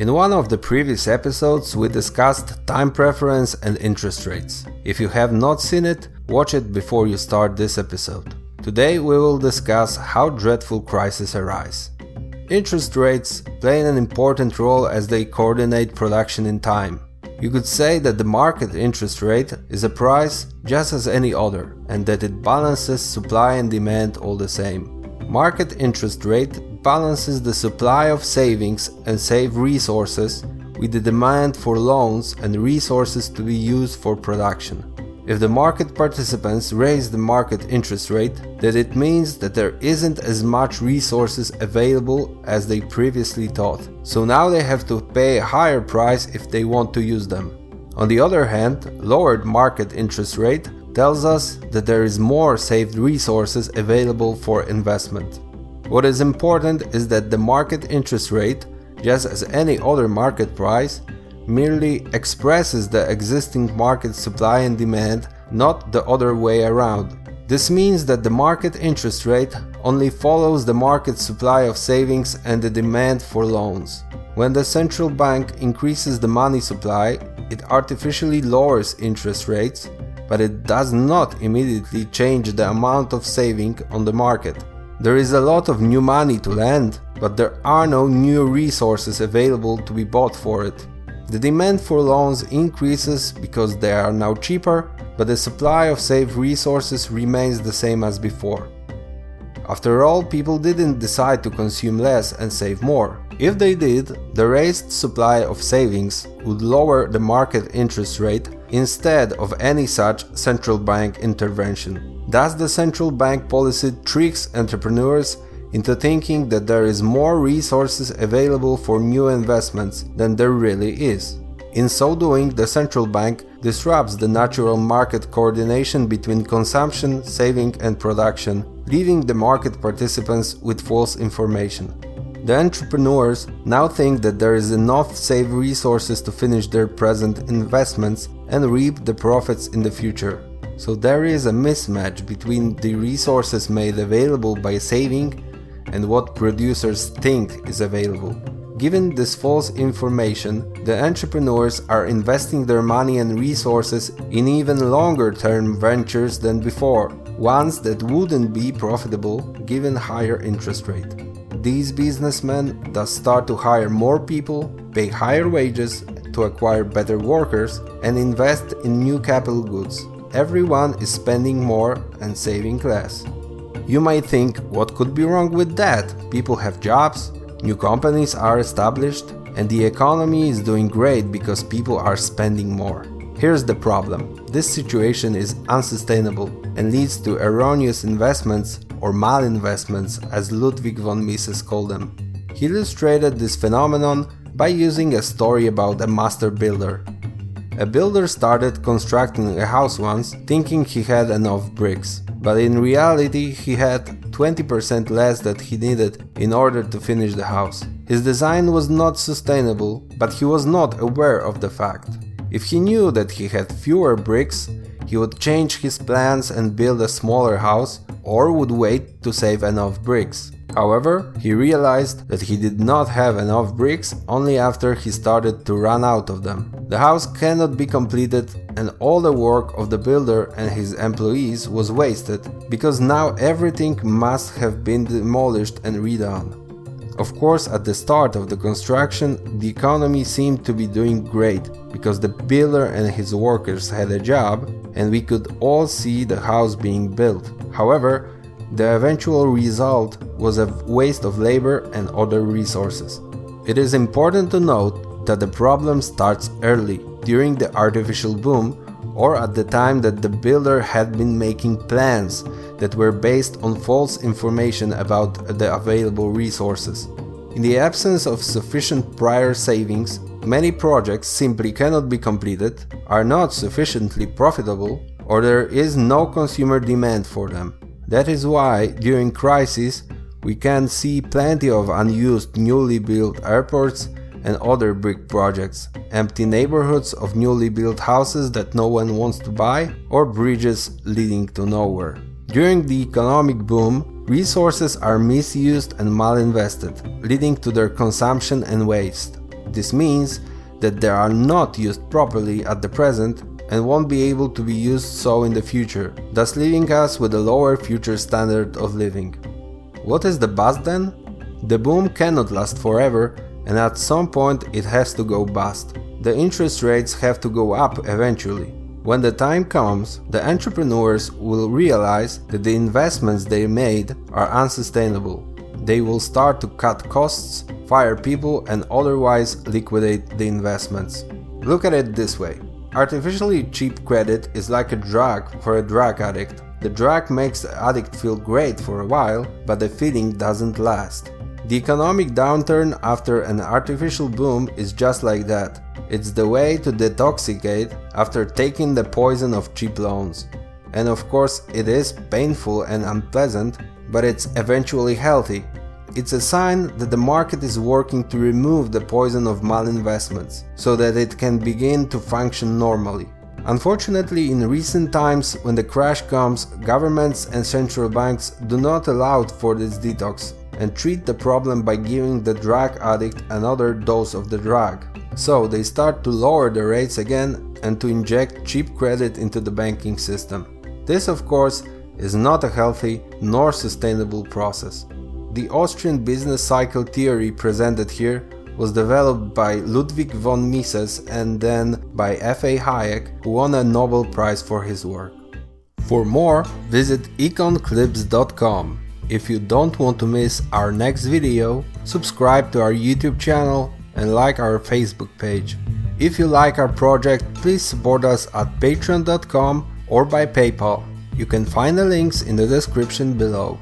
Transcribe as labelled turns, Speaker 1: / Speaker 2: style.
Speaker 1: In one of the previous episodes, we discussed time preference and interest rates. If you have not seen it, watch it before you start this episode. Today we will discuss how dreadful crises arise. Interest rates play an important role as they coordinate production in time. You could say that the market interest rate is a price just as any other, and that it balances supply and demand all the same. Market interest rate balances the supply of savings and saved resources with the demand for loans and resources to be used for production. If the market participants raise the market interest rate, then it means that there isn't as much resources available as they previously thought. So now they have to pay a higher price if they want to use them. On the other hand, lowered market interest rate tells us that there is more saved resources available for investment. What is important is that the market interest rate, just as any other market price, merely expresses the existing market supply and demand, not the other way around. This means that the market interest rate only follows the market supply of savings and the demand for loans. When the central bank increases the money supply, it artificially lowers interest rates, but it does not immediately change the amount of saving on the market. There is a lot of new money to lend, but there are no new resources available to be bought for it. The demand for loans increases because they are now cheaper, but the supply of saved resources remains the same as before. After all, people didn't decide to consume less and save more. If they did, the raised supply of savings would lower the market interest rate instead of any such central bank intervention. Thus, the central bank policy tricks entrepreneurs into thinking that there is more resources available for new investments than there really is. In so doing, the central bank disrupts the natural market coordination between consumption, saving and production, leaving the market participants with false information. The entrepreneurs now think that there is enough saved resources to finish their present investments and reap the profits in the future. So there is a mismatch between the resources made available by saving and what producers think is available. Given this false information, the entrepreneurs are investing their money and resources in even longer-term ventures than before, ones that wouldn't be profitable given higher interest rate. These businessmen thus start to hire more people, pay higher wages to acquire better workers, and invest in new capital goods. Everyone is spending more and saving less. You might think, what could be wrong with that? People have jobs, new companies are established, and the economy is doing great because people are spending more. Here's the problem. This situation is unsustainable and leads to erroneous investments or malinvestments, as Ludwig von Mises called them. He illustrated this phenomenon by using a story about a master builder. A builder started constructing a house once, thinking he had enough bricks, but in reality he had 20% less that he needed in order to finish the house. His design was not sustainable, but he was not aware of the fact. If he knew that he had fewer bricks, he would change his plans and build a smaller house, or would wait to save enough bricks. However, he realized that he did not have enough bricks only after he started to run out of them. The house cannot be completed, and all the work of the builder and his employees was wasted, because now everything must have been demolished and redone. Of course, at the start of the construction, the economy seemed to be doing great, because the builder and his workers had a job, and we could all see the house being built. However, the eventual result was a waste of labor and other resources. It is important to note that the problem starts early, during the artificial boom, or at the time that the builder had been making plans that were based on false information about the available resources. In the absence of sufficient prior savings, many projects simply cannot be completed, are not sufficiently profitable, or there is no consumer demand for them. That is why, during crises, we can see plenty of unused newly built airports and other brick projects, empty neighborhoods of newly built houses that no one wants to buy, or bridges leading to nowhere. During the economic boom, resources are misused and malinvested, leading to their consumption and waste. This means that they are not used properly at the present and won't be able to be used so in the future, thus leaving us with a lower future standard of living. What is the bust then? The boom cannot last forever, and at some point it has to go bust. The interest rates have to go up eventually. When the time comes, the entrepreneurs will realize that the investments they made are unsustainable. They will start to cut costs, fire people, and otherwise liquidate the investments. Look at it this way. Artificially cheap credit is like a drug for a drug addict. The drug makes the addict feel great for a while, but the feeling doesn't last. The economic downturn after an artificial boom is just like that. It's the way to detoxicate after taking the poison of cheap loans. And of course it is painful and unpleasant, but it's eventually healthy. It's a sign that the market is working to remove the poison of malinvestments, so that it can begin to function normally. Unfortunately, in recent times, when the crash comes, governments and central banks do not allow for this detox and treat the problem by giving the drug addict another dose of the drug. So they start to lower the rates again and to inject cheap credit into the banking system. This, of course, is not a healthy nor sustainable process. The Austrian Business Cycle Theory presented here was developed by Ludwig von Mises and then by F.A. Hayek, who won a Nobel Prize for his work. For more, visit EconClips.com. If you don't want to miss our next video, subscribe to our YouTube channel and like our Facebook page. If you like our project, please support us at patreon.com or by PayPal. You can find the links in the description below.